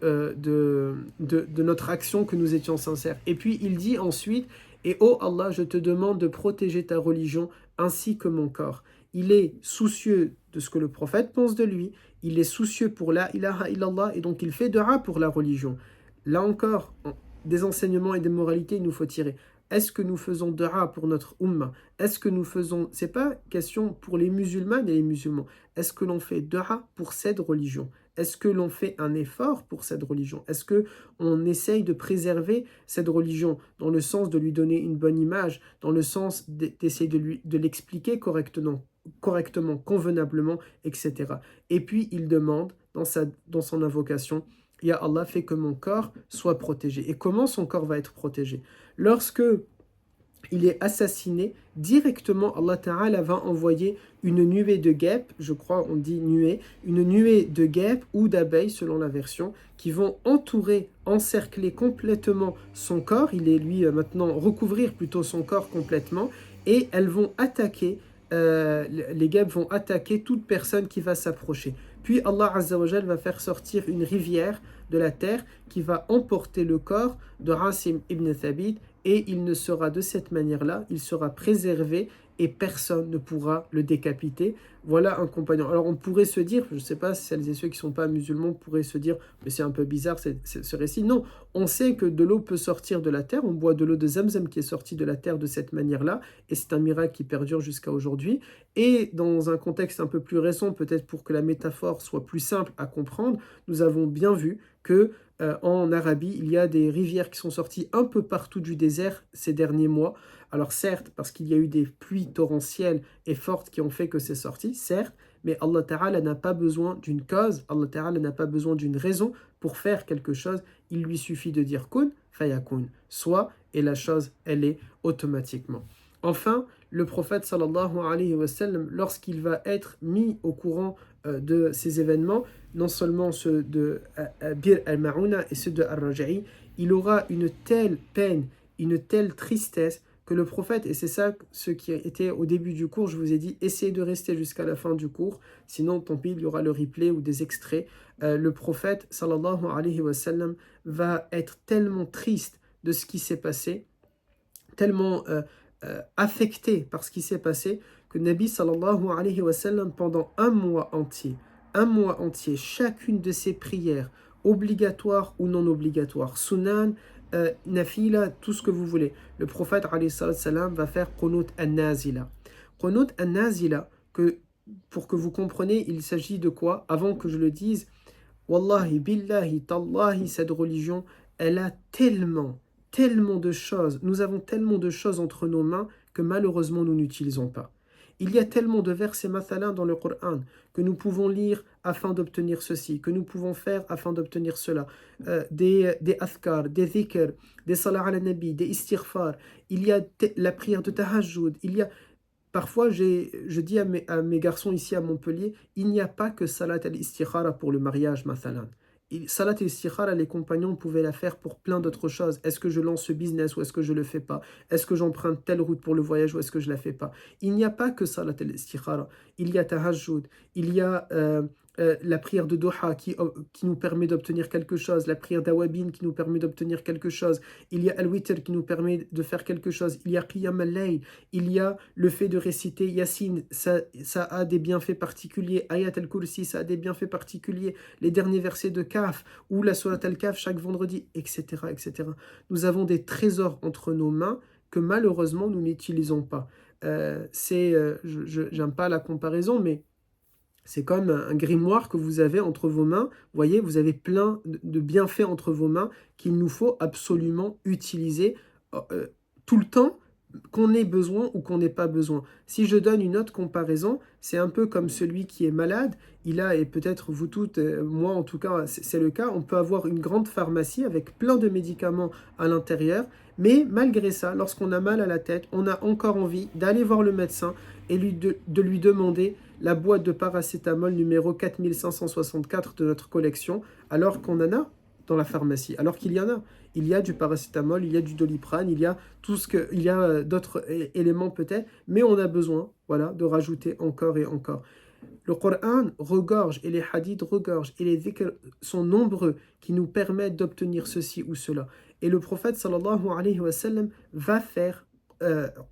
notre action, que nous étions sincères. Et puis, il dit ensuite, et oh Allah, je te demande de protéger ta religion ainsi que mon corps. Il est soucieux de ce que le prophète pense de lui, il est soucieux pour la ilaha illallah, et donc il fait dua pour la religion. Là encore, des enseignements et des moralités, il nous faut tirer. Est-ce que nous faisons dua pour notre ummah? Est-ce que nous faisons, c'est pas question pour les musulmanes et les musulmans, est-ce que l'on fait dua pour cette religion? Est-ce que l'on fait un effort pour cette religion? Est-ce que on essaye de préserver cette religion dans le sens de lui donner une bonne image, dans le sens d'essayer de l'expliquer correctement, convenablement, etc. Et puis il demande dans son invocation, Ya Allah, fait que mon corps soit protégé. Et comment son corps va être protégé? Lorsque il est assassiné, directement Allah Ta'ala va envoyer une nuée de guêpes, je crois on dit nuée, une nuée de guêpes ou d'abeilles selon la version, qui vont encercler complètement son corps, il est lui maintenant recouvrir plutôt son corps complètement, et elles vont attaquer, les guêpes vont attaquer toute personne qui va s'approcher. Puis Allah Azza wa Jal va faire sortir une rivière de la terre qui va emporter le corps de Asim ibn Thabit et il ne sera de cette manière-là, il sera préservé et personne ne pourra le décapiter. Voilà un compagnon. Alors on pourrait se dire, je ne sais pas si celles et ceux qui ne sont pas musulmans pourraient se dire, mais c'est un peu bizarre ce récit. Non, on sait que de l'eau peut sortir de la terre, on boit de l'eau de Zamzam qui est sortie de la terre de cette manière-là, et c'est un miracle qui perdure jusqu'à aujourd'hui. Et dans un contexte un peu plus récent, peut-être pour que la métaphore soit plus simple à comprendre, nous avons bien vu que en Arabie, il y a des rivières qui sont sorties un peu partout du désert ces derniers mois. Alors certes, parce qu'il y a eu des pluies torrentielles et fortes qui ont fait que c'est sorti, certes, mais Allah Ta'ala n'a pas besoin d'une cause, Allah Ta'ala n'a pas besoin d'une raison pour faire quelque chose. Il lui suffit de dire kun, fayakun, soit, et la chose, elle est automatiquement. Enfin, le prophète sallallahu alayhi wa sallam, lorsqu'il va être mis au courant de ces événements, non seulement ceux de Bir al-Ma'una et ceux de Ar-Raja'i, il aura une telle peine, une telle tristesse que le prophète, et c'est ça ce qui était au début du cours, je vous ai dit, essayez de rester jusqu'à la fin du cours, sinon tant pis, il y aura le replay ou des extraits. Le prophète, sallallahu alayhi wa sallam, va être tellement triste de ce qui s'est passé, tellement affecté par ce qui s'est passé, que Nabi sallallahu alayhi wa sallam, pendant un mois entier, chacune de ses prières, obligatoires ou non obligatoires, sunan, nafila, tout ce que vous voulez, le prophète alayhi salam va faire qunut an-nazila. Qunut an-nazila, pour que vous compreniez, il s'agit de quoi? Avant que je le dise, wallahi, billahi, tallahi, cette religion, elle a tellement de choses, nous avons tellement de choses entre nos mains que malheureusement nous n'utilisons pas. Il y a tellement de versets mathalin dans le Coran que nous pouvons lire afin d'obtenir ceci, que nous pouvons faire afin d'obtenir cela. Des athkar, des dhikr, des salat ala nabi, des istighfar. Il y a la prière de tahajjud. Il y a parfois, je dis à mes garçons ici à Montpellier, il n'y a pas que salat al-istikhara pour le mariage mathalan. Salat al-istikhara, les compagnons pouvaient la faire pour plein d'autres choses. Est-ce que je lance ce business ou est-ce que je le fais pas? Est-ce que j'emprunte telle route pour le voyage ou est-ce que je la fais pas? Il n'y a pas que salat al-istikhara. Il y a tahajjud, il y a la prière de Doha qui nous permet d'obtenir quelque chose, la prière d'Awabin qui nous permet d'obtenir quelque chose, il y a Al-Witr qui nous permet de faire quelque chose, il y a Qiyam al-Layl, il y a le fait de réciter Yassine, ça a des bienfaits particuliers, Ayat al-Kursi, ça a des bienfaits particuliers, les derniers versets de Kaf, ou la Surat al-Kaf chaque vendredi, etc., etc. Nous avons des trésors entre nos mains que malheureusement nous n'utilisons pas. J'aime pas la comparaison, mais c'est comme un grimoire que vous avez entre vos mains. Vous voyez, vous avez plein de bienfaits entre vos mains qu'il nous faut absolument utiliser tout le temps, qu'on ait besoin ou qu'on n'ait pas besoin. Si je donne une autre comparaison, c'est un peu comme celui qui est malade. Il a, et peut-être vous toutes, moi en tout cas, c'est le cas, on peut avoir une grande pharmacie avec plein de médicaments à l'intérieur, mais malgré ça, lorsqu'on a mal à la tête, on a encore envie d'aller voir le médecin et de lui demander la boîte de paracétamol numéro 4564 de notre collection, alors qu'on en a dans la pharmacie, alors qu'il y en a. Il y a du paracétamol, il y a du Doliprane, il y a il y a d'autres éléments peut-être, mais on a besoin, voilà, de rajouter encore et encore. Le Coran regorge et les hadiths regorgent et les dhikr sont nombreux qui nous permettent d'obtenir ceci ou cela. Et le prophète sallallahu alayhi wa sallam va faire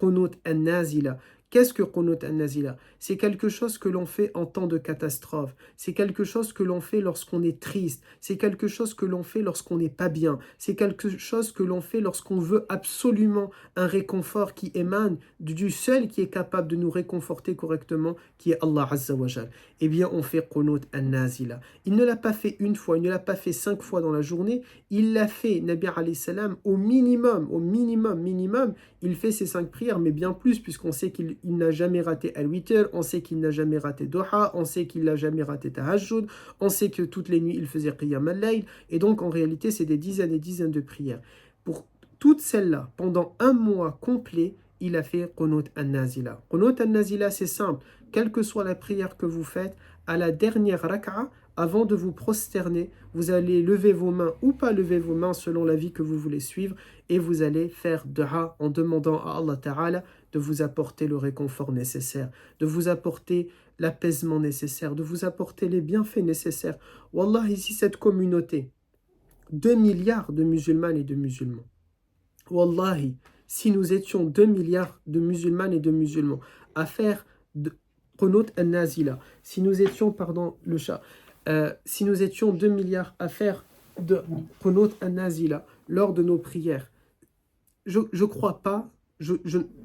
qunut an-nazila. Qu'est-ce que qunut an-nazila? C'est quelque chose que l'on fait en temps de catastrophe. C'est quelque chose que l'on fait lorsqu'on est triste. C'est quelque chose que l'on fait lorsqu'on n'est pas bien. C'est quelque chose que l'on fait lorsqu'on veut absolument un réconfort qui émane du seul qui est capable de nous réconforter correctement, qui est Allah Azza wa Jal. Eh bien, on fait qunut an-nazila. Il ne l'a pas fait une fois, il ne l'a pas fait 5 fois dans la journée. Il l'a fait, Nabi alayhi salam, au minimum, il fait ses 5 prières, mais bien plus, puisqu'on sait qu'il n'a jamais raté Al-Witr, on sait qu'il n'a jamais raté Doha, on sait qu'il n'a jamais raté Tahajjud, on sait que toutes les nuits il faisait Qiyam al-Layl, et donc en réalité c'est des dizaines et dizaines de prières. Pour toutes celles-là, pendant un mois complet, il a fait Qunut an-Nazila. Qunut an-Nazila, c'est simple, quelle que soit la prière que vous faites, à la dernière raka'a, avant de vous prosterner, vous allez lever vos mains ou pas lever vos mains selon la vie que vous voulez suivre et vous allez faire dua en demandant à Allah Ta'ala de vous apporter le réconfort nécessaire, de vous apporter l'apaisement nécessaire, de vous apporter les bienfaits nécessaires. Wallah, ici, cette communauté, 2 milliards de musulmanes et de musulmans, Wallahi, si nous étions 2 milliards de musulmanes et de musulmans à faire de Qunut al-Nazila, si nous étions, pardon, le chat, si nous étions 2 milliards à faire de Qunut al-Nazila lors de nos prières, je crois pas,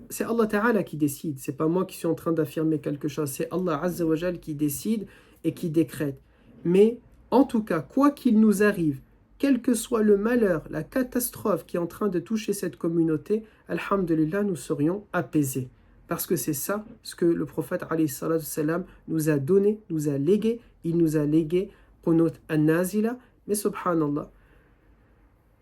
c'est Allah Ta'ala qui décide, c'est pas moi qui suis en train d'affirmer quelque chose, c'est Allah Azza wa Jal qui décide et qui décrète. Mais en tout cas, quoi qu'il nous arrive, quel que soit le malheur, la catastrophe qui est en train de toucher cette communauté, alhamdulillah, nous serions apaisés. Parce que c'est ça ce que le prophète alayhi salatu salam nous a donné, nous a légué. Il nous a légué Qunut an-Nazila. Mais subhanallah,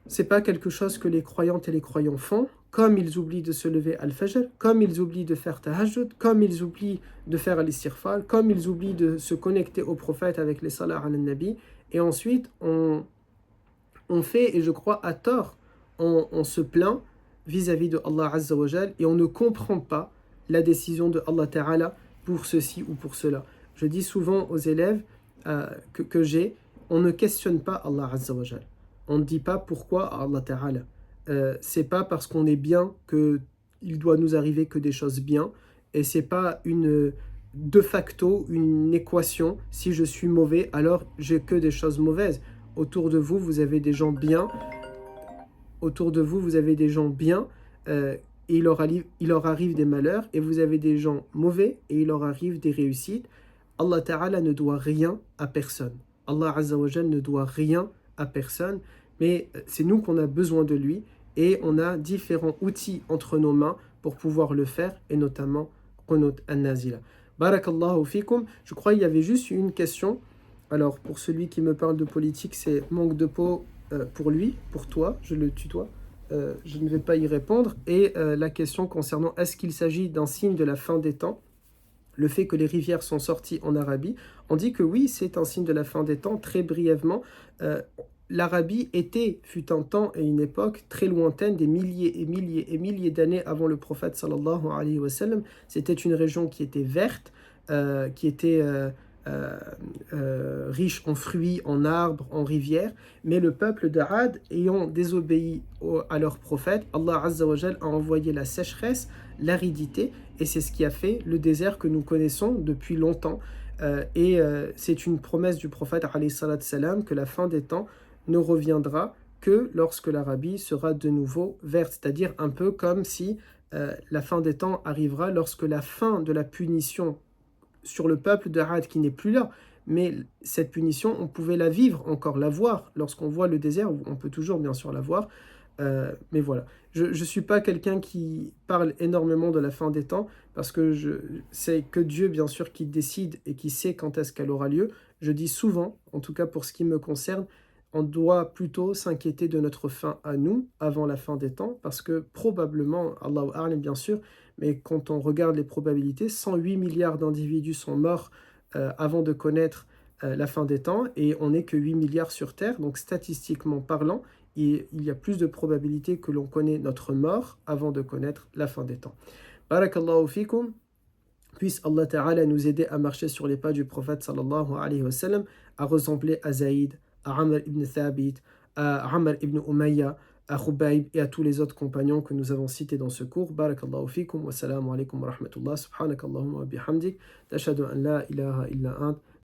c'est pas quelque chose que les croyantes et les croyants font, comme ils oublient de se lever al-fajr, comme ils oublient de faire tahajjud, comme ils oublient de faire al-istighfar, comme ils oublient de se connecter au prophète avec les salat al-nabi, et ensuite on fait, et je crois à tort, on se plaint vis-à-vis de Allah Azza wa Jal, et on ne comprend pas la décision de Allah Ta'ala pour ceci ou pour cela. Je dis souvent aux élèves que j'ai, on ne questionne pas Allah Azza wa Jal. On ne dit pas pourquoi Allah Ta'ala. C'est pas parce qu'on est bien que il doit nous arriver que des choses bien, et c'est pas une de facto une équation. Si je suis mauvais, alors j'ai que des choses mauvaises. Autour de vous, vous avez des gens bien. Autour de vous, vous avez des gens bien. Et il leur arrive des malheurs. Et vous avez des gens mauvais. Et il leur arrive des réussites. Allah Ta'ala ne doit rien à personne. Allah Azza wa Jal ne doit rien à personne. Mais c'est nous qu'on a besoin de lui. Et on a différents outils entre nos mains pour pouvoir le faire. Et notamment Qunut an-Nazila. Barakallahu fikum. Je crois qu'il y avait juste une question. Alors, pour celui qui me parle de politique, c'est manque de peau pour lui, pour toi, je le tutoie. Je ne vais pas y répondre. Et la question concernant est-ce qu'il s'agit d'un signe de la fin des temps, le fait que les rivières sont sorties en Arabie, on dit que oui, c'est un signe de la fin des temps, très brièvement. L'Arabie fut un temps et une époque très lointaine, des milliers et milliers et milliers d'années avant le prophète sallallahu alayhi wa sallam. C'était une région qui était verte, qui était riche en fruits, en arbres, en rivières, mais le peuple de Had, ayant désobéi à leur prophète, Allah Azza wa Jal a envoyé la sécheresse, l'aridité, et c'est ce qui a fait le désert que nous connaissons depuis longtemps. C'est une promesse du prophète alayhi salat salam que la fin des temps ne reviendra que lorsque l'Arabie sera de nouveau verte, c'est-à-dire un peu comme si la fin des temps arrivera lorsque la fin de la punition sur le peuple de Had qui n'est plus là. Mais cette punition, on pouvait la vivre encore, la voir. Lorsqu'on voit le désert, on peut toujours bien sûr la voir. Mais voilà, je ne suis pas quelqu'un qui parle énormément de la fin des temps, parce que c'est que Dieu, bien sûr, qui décide et qui sait quand est-ce qu'elle aura lieu. Je dis souvent, en tout cas pour ce qui me concerne, on doit plutôt s'inquiéter de notre fin à nous avant la fin des temps, parce que probablement, Allahu A'lam bien sûr, mais quand on regarde les probabilités, 108 milliards d'individus sont morts avant de connaître la fin des temps, et on n'est que 8 milliards sur Terre, donc statistiquement parlant, il y a plus de probabilités que l'on connaît notre mort avant de connaître la fin des temps. Barakallahu fikum. Puisse Allah Ta'ala nous aider à marcher sur les pas du prophète sallallahu alayhi wa sallam, à ressembler à Zaïd, à Amr ibn Thabit, à Amr ibn Umayya, à Khubayb et à tous les autres compagnons que nous avons cités dans ce cours. Barakallahu fikum wa salamu alaykum wa rahmatullah. Subhanakallahumma wa bihamdik. Tashhadu an la ilaha illa ant.